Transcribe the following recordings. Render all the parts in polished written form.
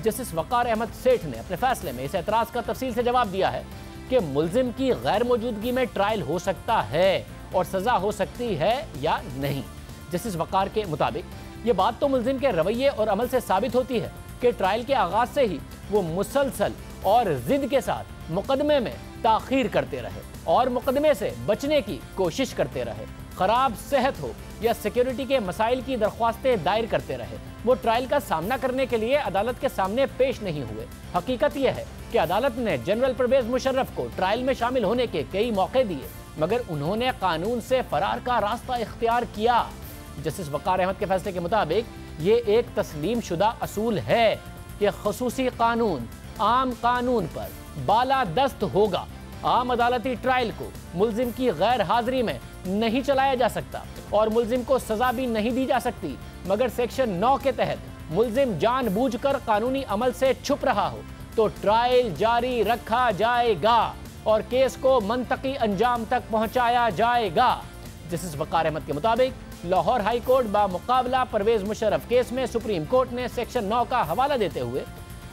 Justice वकार अहमद सेठ ने अपने फैसले में इस एतराज का तफसील से जवाब दिया है कि मुल्जिम की गैर मौजूदगी में ट्रायल हो सकता है और सजा हो सकती है या नहीं। जस्टिस वकार के मुताबिक ये बात तो मुल्जिम के रवैये और अमल से साबित होती है कि ट्रायल के आगाज से ही वो मुसलसल और जिद के साथ मुकदमे में ताखीर करते रहे और मुकदमे से बचने की कोशिश करते रहे। खराब सेहत हो या सिक्योरिटी के मसाइल की दरख्वास्तें दायर करते रहे। वो ट्रायल का सामना करने के लिए अदालत के सामने पेश नहीं हुए। हकीकत यह है कि अदालत ने जनरल परवेज मुशर्रफ को ट्रायल में शामिल होने के कई मौके दिए, मगर उन्होंने कानून से फरार का रास्ता इख्तियार किया। जस्टिस वकार अहमद के फैसले के मुताबिक ये एक तस्लीम शुदा असूल है कि खसूसी कानून आम कानून पर बालादस्त होगा। आम अदालती ट्रायल को मुल्जिम की गैर हाजिरी में नहीं चलाया जा सकता और मुल्जिम को सजा भी नहीं दी जा सकती, मगर सेक्शन 9 के तहत मुल्जिम जानबूझकर कानूनी अमल से छुप रहा हो तो ट्रायल जारी रखा जाएगा और केस को मंतकी अंजाम तक पहुंचाया जाएगा। जस्टिस वकार अहमद के मुताबिक लाहौर हाई कोर्ट बामुकाबला परवेज मुशर्रफ केस में सुप्रीम कोर्ट ने सेक्शन 9 का हवाला देते हुए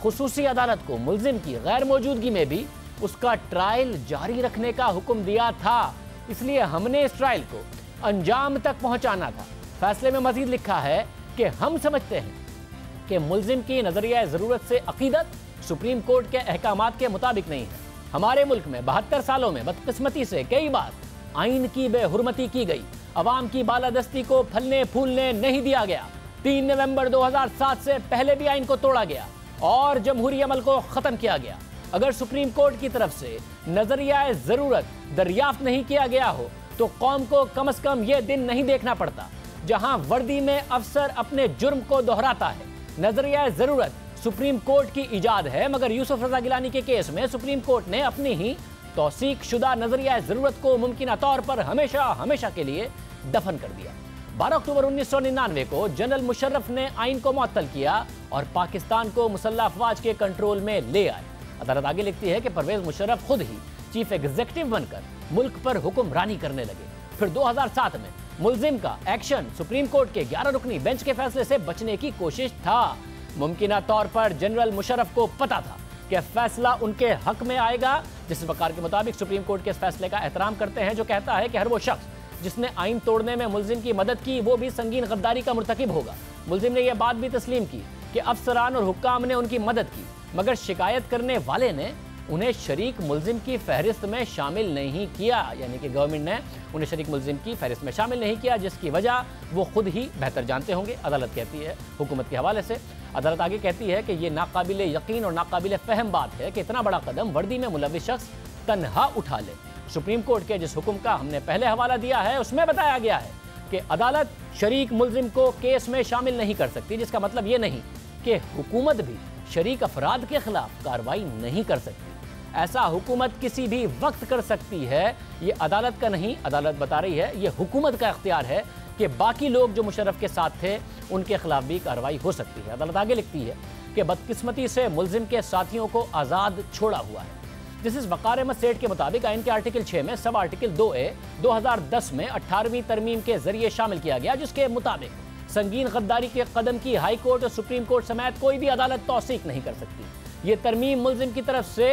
खुसूसी अदालत को मुल्जिम की गैर मौजूदगी में भी उसका ट्रायल जारी रखने का हुक्म दिया था, इसलिए हमने इस ट्रायल को अंजाम तक पहुंचाना था। फैसले में मजीद लिखा है कि हम समझते हैं कि मुल्जिम की नजरिया ज़रूरत से अकीदत सुप्रीम कोर्ट के अहकामात के मुताबिक नहीं है। हमारे मुल्क में 72 सालों में बदकिस्मती से कई बार आइन की बेहुरमती की गई, अवाम की बालादस्ती को फलने फूलने नहीं दिया गया। 3 नवंबर 2007 से पहले भी आइन को तोड़ा गया और जमहूरी अमल को ख़त्म किया गया। अगर सुप्रीम कोर्ट की तरफ से नजरिया ज़रूरत दरियाफ्त नहीं किया गया हो तो कौम को कम से कम ये दिन नहीं देखना पड़ता जहां वर्दी में अफसर अपने जुर्म को दोहराता है। नजरिया ज़रूरत सुप्रीम कोर्ट की इजाद है, मगर यूसुफ रजा गिलानी के केस में सुप्रीम कोर्ट ने अपनी ही तौसीक शुदा नजरिया ज़रूरत को मुमकिन तौर पर हमेशा हमेशा के लिए दफन कर दिया। 12 अक्टूबर 1999 को जनरल मुशर्रफ ने आइन को मुअत्तल किया और पाकिस्तान को मुसल्लह अफवाज के कंट्रोल में ले आए। अदालत आगे लिखती है कि परवेज मुशर्रफ खुद ही चीफ एग्जीक्यूटिव बनकर मुल्क पर हुक्मरानी करने लगे। फिर 2007 में मुल्जिम का एक्शन सुप्रीम कोर्ट के 11 रुकनी बेंच के फैसले से बचने की कोशिश था। मुमकिन तौर पर जनरल मुशर्रफ को पता था कि फैसला उनके हक में आएगा। जिस वकार के मुताबिक सुप्रीम कोर्ट के इस फैसले का एहतराम करते हैं जो कहता है कि हर वो शख्स जिसने आइन तोड़ने में मुल्जिम की मदद की वो भी संगीन गद्दारी का मुर्तकिब होगा। मुल्जिम ने यह बात भी तस्लीम की कि अफसरान और हुक्काम ने उनकी मदद की, मगर शिकायत करने वाले ने उन्हें शरीक मुल्जिम की फहरिस्त में शामिल नहीं किया, यानी कि गवर्नमेंट ने उन्हें शरीक मुल्जिम की फहरिस्त में शामिल नहीं किया, जिसकी वजह वो खुद ही बेहतर जानते होंगे। अदालत कहती है हुकूमत के हवाले से, अदालत आगे कहती है कि ये नाकाबिल यकीन और नाकाबिल फ़हम बात है कि इतना बड़ा कदम वर्दी में मुलविस शख्स तन्हा उठा ले। सुप्रीम कोर्ट के जिस हुक्म का हमने पहले हवाला दिया है उसमें बताया गया है कि अदालत शरीक मुल्जिम को केस में शामिल नहीं कर सकती, जिसका मतलब ये नहीं कि हुकूमत भी शरीक अफराद के खिलाफ कार्रवाई नहीं कर सकती। ऐसा हुकूमत किसी भी वक्त कर सकती है, ये अदालत का नहीं, अदालत बता रही है ये हुकूमत का इख्तियार है कि बाकी लोग जो मुशर्रफ के साथ थे उनके खिलाफ भी कार्रवाई हो सकती है। अदालत आगे लिखती है कि बदकिस्मती से मुल्जिम के साथियों को आज़ाद छोड़ा हुआ है। जस्टिस वकार अहमद सेठ के मुताबिक आइन के आर्टिकल 6 में सब आर्टिकल 2A 2010 में 18वीं तरमीम के जरिए शामिल किया गया, जिसके मुताबिक संगीन गद्दारी के कदम की हाई कोर्ट और सुप्रीम कोर्ट समेत कोई भी अदालत तौसीक नहीं कर सकती। ये तरमीम मुल्जिम की तरफ से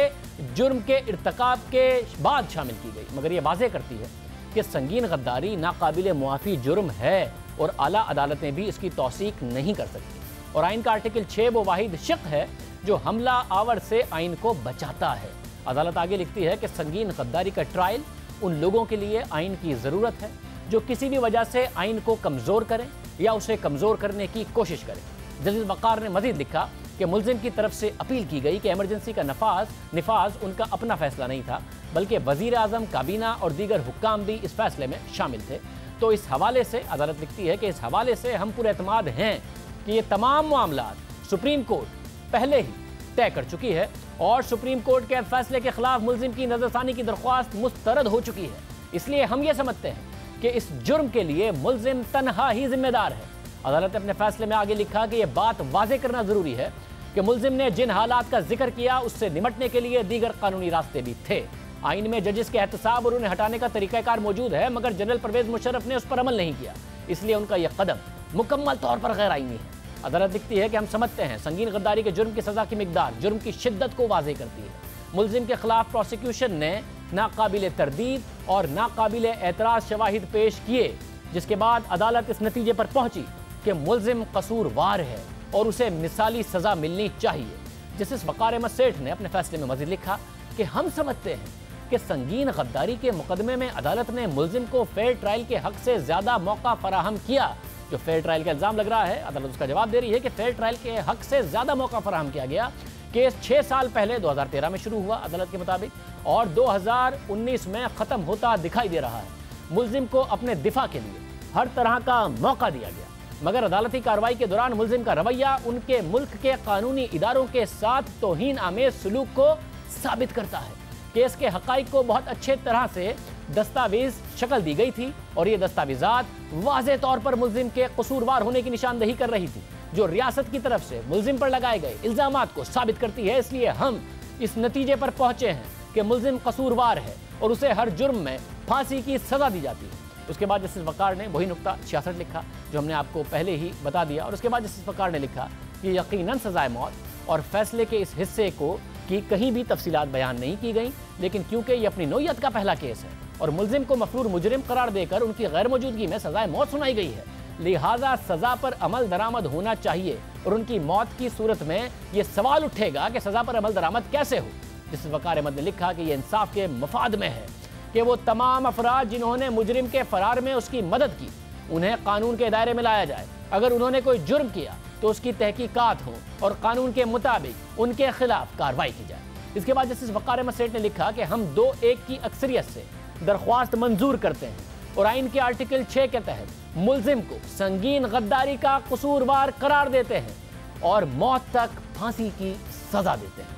जुर्म के इर्तिकाब के बाद शामिल की गई, मगर ये वाज़ेह करती है कि संगीन गद्दारी नाकाबिल मुआफ़ी जुर्म है और आला अदालतें भी इसकी तौसीक नहीं कर सकती। और आइन का आर्टिकल 6 वो वाहिद शिक है जो हमला आवर से आइन को बचाता है। अदालत आगे लिखती है कि संगीन गद्दारी का ट्रायल उन लोगों के लिए आइन की ज़रूरत है जो किसी भी वजह से आइन को कमज़ोर करें या उसे कमज़ोर करने की कोशिश करें। जस्टिस वकार ने मज़ीद लिखा कि मुल्जिम की तरफ से अपील की गई कि एमरजेंसी का निफाज उनका अपना फैसला नहीं था, बल्कि वज़ीर आज़म, काबीना और दीगर हुक्काम भी इस फैसले में शामिल थे। तो इस हवाले से अदालत लिखती है कि इस हवाले से हम पूरे एतमाद हैं कि ये तमाम मामलात सुप्रीम कोर्ट पहले ही तय कर चुकी है और सुप्रीम कोर्ट के फैसले के खिलाफ मुल्जिम की नज़रसानी की दरख्वास्त मुस्तरद हो चुकी है। इसलिए हम ये समझते हैं कि इस जुर्म के लिए मुल्जिम तन्हा ही जिम्मेदार है। अदालत ने अपने फैसले में आगे लिखा कि यह बात वाज़ेह करना ज़रूरी है कि मुल्जिम ने जिन हालात का जिक्र किया उससे निमटने के लिए दीगर कानूनी रास्ते भी थे। आइन में जजिस के एहतसाब और उन्हें हटाने का तरीक़ाकार मौजूद है, मगर जनरल परवेज मुशर्रफ ने उस पर अमल नहीं किया, इसलिए उनका यह कदम मुकम्मल तौर पर गैर आइनी है। अदालत लिखती है कि हम समझते हैं संगीन गद्दारी के जुर्म की सजा की मिकदार जुर्म की शिद्दत को वाज़ेह करती है। मुल्जिम के खिलाफ प्रोसिक्यूशन ने नाकाबिले तरदीद और नाकाबिले एतराज़ शवाहिद पेश किए, जिसके बाद अदालत इस नतीजे पर पहुंची कि मुल्जिम कसूरवार है और उसे मिसाली सज़ा मिलनी चाहिए। जस्टिस वक़ार अहमद सेठ ने अपने फैसले में मज़ीद लिखा कि हम समझते हैं कि संगीन गद्दारी के मुकदमे में अदालत ने मुल्जिम को फेयर ट्रायल के हक से ज़्यादा मौका फराहम किया। जो फेयर ट्रायल का इल्ज़ाम लग रहा है, अदालत उसका जवाब दे रही है कि फेयर ट्रायल के हक से ज़्यादा मौका फराहम किया गया। केस 6 साल पहले 2013 में शुरू हुआ अदालत के मुताबिक और 2019 में ख़त्म होता दिखाई दे रहा है। मुल्जिम को अपने दिफा के लिए हर तरह का मौका दिया गया, मगर अदालती कार्रवाई के दौरान मुल्जिम का रवैया उनके मुल्क के कानूनी इदारों के साथ तौहीन आमेज सलूक को साबित करता है। केस के हक़ाइक़ को बहुत अच्छे तरह से दस्तावेज शक्ल दी गई थी और ये दस्तावेजात वाज़ेह तौर पर मुल्जिम के कसूरवार होने की निशानदही कर रही थी, जो रियासत की तरफ से मुल्जिम पर लगाए गए इल्ज़ामात को साबित करती है। इसलिए हम इस नतीजे पर पहुंचे हैं कि मुल्जिम कसूरवार है और उसे हर जुर्म में फांसी की सज़ा दी जाती है। उसके बाद जस्टिस वक़ार ने वही नुक्ता 66 लिखा जो हमने आपको पहले ही बता दिया, और उसके बाद जस्टिस वक़ार ने लिखा कि यकीनन सज़ाए मौत और फैसले के इस हिस्से को कि कहीं भी तफसीलात बयान नहीं की गई, लेकिन क्योंकि ये अपनी नौयत का पहला केस है और मुल्जिम को मफरूर मुजरिम करार देकर उनकी गैर मौजूदगी में सज़ाए मौत सुनाई गई है, लिहाजा सज़ा पर अमल दरामद होना चाहिए और उनकी मौत की सूरत में ये सवाल उठेगा कि सज़ा पर अमल दरामद कैसे हो। जस्टिस वक़ार अहमद ने लिखा कि यह इंसाफ के मफाद में है कि वो तमाम अफराद जिन्होंने मुजरिम के फरार में उसकी मदद की, उन्हें कानून के दायरे में लाया जाए। अगर उन्होंने कोई जुर्म किया तो उसकी तहकीकात हो और कानून के मुताबिक उनके खिलाफ कार्रवाई की जाए। इसके बाद जस्टिस वक़ार अहमद सेठ ने लिखा कि हम 2-1 की अक्सरियत से दरख्वास्त मंजूर करते हैं और आइन के आर्टिकल 6 के तहत मुल्जिम को संगीन गद्दारी का कसूरवार करार देते हैं और मौत तक फांसी की सज़ा देते हैं।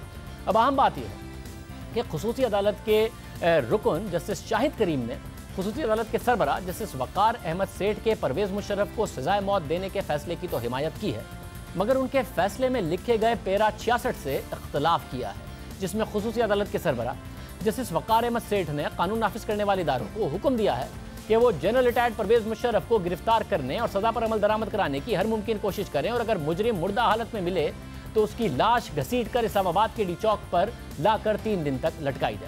अब अहम बात यह है कि खुसूसी अदालत के रुकन जस्टिस शाहिद करीम ने खुसूसी अदालत के सरबराह जस्टिस वक़ार अहमद सेठ के परवेज़ मुशर्रफ को सज़ाए मौत देने के फैसले की तो हिमायत की है, मगर उनके फैसले में लिखे गए पैरा 66 से इख्तलाफ किया है, जिसमें खुसूसी अदालत के सरबराह जस्टिस वक़ार अहमद सेठ ने कानून नाफिज करने वाले इदारों को हुक्म दिया है कि वो जनरल रिटायर्ड परवेज़ मुशर्रफ को गिरफ्तार करने और सज़ा पर अमल दरामद कराने की हर मुमकिन कोशिश करें और अगर मुजरिम मुर्दा हालत में मिले तो उसकी लाश घसीट कर इस्लामाबाद के डी चौक पर लाकर 3 दिन तक लटकाई जाए।